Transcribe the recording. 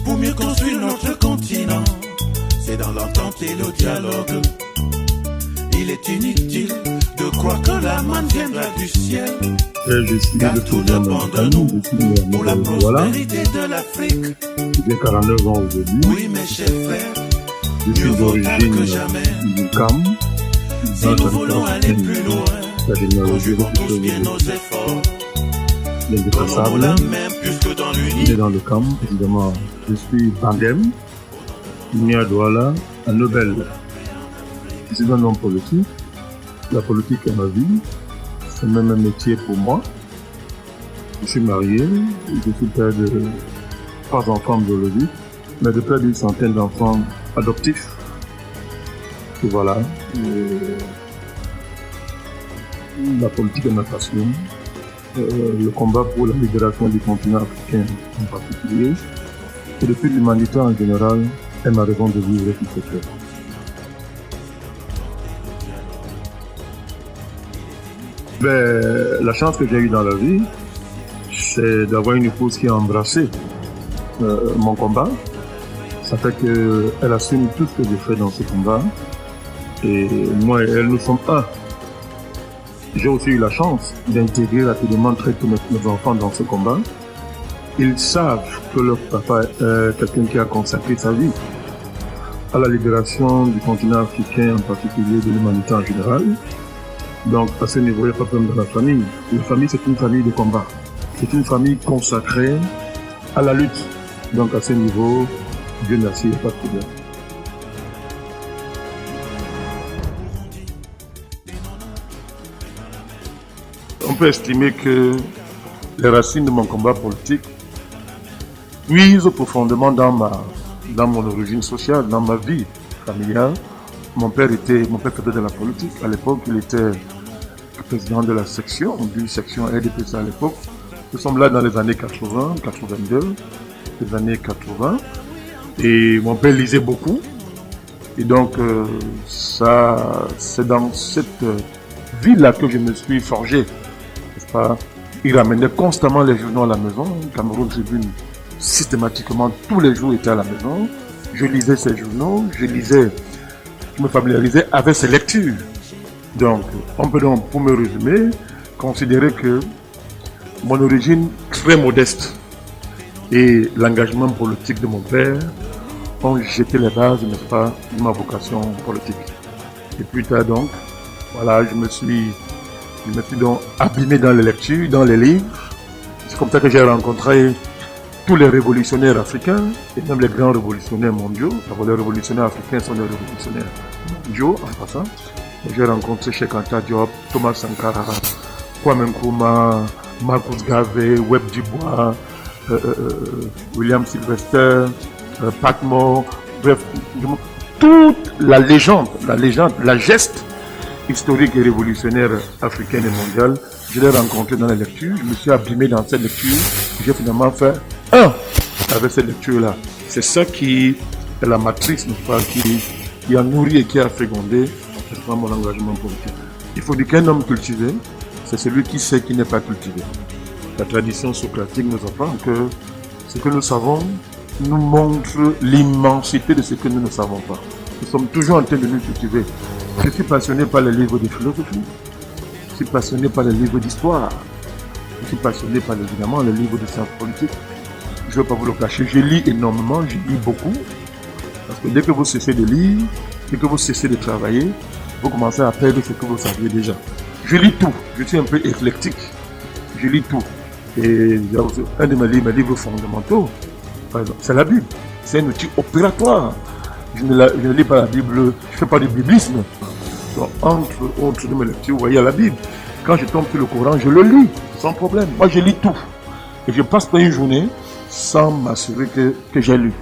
pour mieux construire notre continent. C'est dans l'entente et le dialogue. Il est inutile de croire que la manne viendra du ciel. Je suis Car le tout président dépend de de nous pour la pour la prospérité de l'Afrique. J'ai 49 ans aujourd'hui. Oui, mes chers frères, Je suis mieux vaut tard que d'origine jamais. du CAM. Si nous voulons aller plus loin, La généalogie conjuguons tous bien nos efforts. Donnons-nous l'indispensable. la main puisque dans Il est l'unité. dans le CAM, évidemment. Je suis Bandem, né à Douala, à Nobel. Je suis un homme politique. La politique est ma vie. C'est même un métier pour moi. Je suis marié. Je suis père de 3 enfants biologiques, mais de près d'une centaine d'enfants adoptifs. Et voilà. La politique est ma passion. Le combat pour la libération du continent africain en particulier, et depuis l'humanité en général, est ma raison de vivre qui se fait. La chance que j'ai eue dans la vie, c'est d'avoir une épouse qui a embrassé mon combat. Ça fait qu'elle assume tout ce que j'ai fait dans ce combat. Et moi et elle, nous sommes un. J'ai aussi eu la chance d'intégrer rapidement très tous mes enfants dans ce combat. Ils savent que leur papa est quelqu'un qui a consacré sa vie à la libération du continent africain, en particulier de l'humanité en général. Donc à ce niveau, il n'y a pas de problème dans la famille. La famille, c'est une famille de combat. C'est une famille consacrée à la lutte. Donc à ce niveau, Dieu merci, il n'y a pas de problème. On peut estimer que les racines de mon combat politique puisent profondément dans mon origine sociale, dans ma vie familiale. Mon père faisait de la politique. À l'époque, il était président de la section, d'une section RDPC à l'époque. Nous sommes là dans les années 80, 82, les années 80. Et mon père lisait beaucoup. Et donc, c'est dans cette ville-là que je me suis forgé. Il ramenait constamment les journaux à la maison. Cameroun Tribune, systématiquement, tous les jours était à la maison. Je lisais ces journaux, je me familiarisais avec ces lectures. Donc, on peut donc, pour me résumer, considérer que mon origine très modeste et l'engagement politique de mon père ont jeté les bases, n'est-ce pas, de ma vocation politique. Et plus tard donc, voilà, je me suis donc abîmé dans les lectures, dans les livres. C'est comme ça que j'ai rencontré tous les révolutionnaires africains et même les grands révolutionnaires mondiaux. D'abord, les révolutionnaires africains sont des révolutionnaires mondiaux, en passant. J'ai rencontré Cheikh Anta Diop, Thomas Sankara, Kwame Nkrumah, Marcus Garvey, Webb Du Bois, William Sylvester, Patmore, bref, toute la légende, la geste historique et révolutionnaire africaine et mondiale, je l'ai rencontré dans la lecture, je me suis abîmé dans cette lecture, j'ai finalement fait un avec cette lecture-là. C'est ça qui est la matrice, n'est-ce pas, qui a nourri et qui a fécondé mon engagement politique. Il faut dire qu'un homme cultivé, c'est celui qui sait qu'il n'est pas cultivé. La tradition socratique nous apprend que ce que nous savons nous montre l'immensité de ce que nous ne savons pas. Nous sommes toujours en train de nous cultiver. Je suis passionné par les livres de philosophie. Je suis passionné par les livres d'histoire. Je suis passionné par, évidemment, les livres de sciences politiques. Je ne vais pas vous le cacher. Je lis énormément, je lis beaucoup. Parce que dès que vous cessez de lire, dès que vous cessez de travailler, vous commencez à perdre ce que vous saviez déjà. Je lis tout. Je suis un peu éclectique. Je lis tout. Et un de mes livres fondamentaux, par exemple, c'est la Bible. C'est un outil opératoire. Je ne lis pas la Bible, je ne fais pas du biblisme. Donc, entre autres de mes lectures, vous voyez la Bible. Quand je tombe sur le Coran, je le lis, sans problème. Moi, je lis tout. Et je passe pas une journée sans m'assurer que j'ai lu.